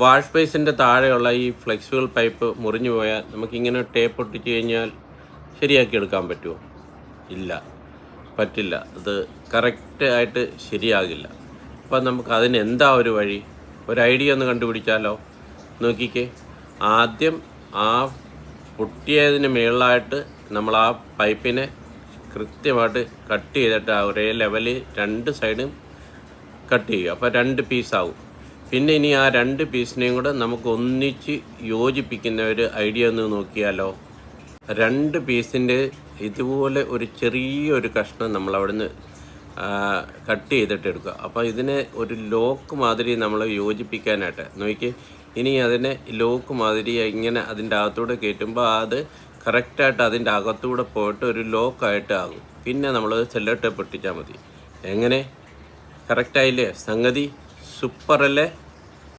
Wash ബേസിൻ്റെ താഴെയുള്ള ഈ flexible pipe മുറിഞ്ഞു പോയാൽ നമുക്കിങ്ങനെ ടേപ്പ് ഒട്ടിച്ച് കഴിഞ്ഞാൽ ശരിയാക്കി എടുക്കാൻ പറ്റുമോ? ഇല്ല, പറ്റില്ല. അത് കറക്റ്റ് ആയിട്ട് ശരിയാകില്ല. അപ്പം നമുക്ക് അതിന് എന്താ ഒരു വഴി, ഒരു ഐഡിയ ഒന്ന് കണ്ടുപിടിച്ചാലോ? നോക്കിക്കേ, ആദ്യം ആ പൊട്ടിയതിന് മുകളിലായിട്ട് നമ്മൾ ആ പൈപ്പിനെ കൃത്യമായിട്ട് കട്ട് ചെയ്തിട്ട് ഒരേ ലെവലിൽ രണ്ട് സൈഡും കട്ട് ചെയ്യുക. അപ്പോൾ 2 പീസാവും. പിന്നെ ഇനി ആ 2 പീസിനെയും കൂടെ നമുക്ക് ഒന്നിച്ച് യോജിപ്പിക്കുന്ന ഒരു ഐഡിയ ഒന്ന് നോക്കിയാലോ? 2 പീസിൻ്റെ ഇതുപോലെ ഒരു ചെറിയൊരു കഷ്ണം നമ്മൾ അവിടുന്ന് കട്ട് ചെയ്തിട്ട് എടുക്കുക. അപ്പോൾ ഇതിനെ ഒരു ലോക്ക് മാതിരി നമ്മൾ യോജിപ്പിക്കാനായിട്ട് നോക്കി. ഇനി അതിനെ ലോക്ക് മാതിരി ഇങ്ങനെ അതിൻ്റെ അകത്തൂടെ കയറ്റുമ്പോൾ അത് കറക്റ്റായിട്ട് അതിൻ്റെ അകത്തൂടെ പോയിട്ട് ഒരു ലോക്കായിട്ട് ആകും. പിന്നെ നമ്മൾ സെല്ലോ ടേപ്പ് ഒട്ടിച്ചാൽ മതി. എങ്ങനെ? കറക്റ്റായില്ലേ? സംഗതി സൂപ്പറല്ലേ?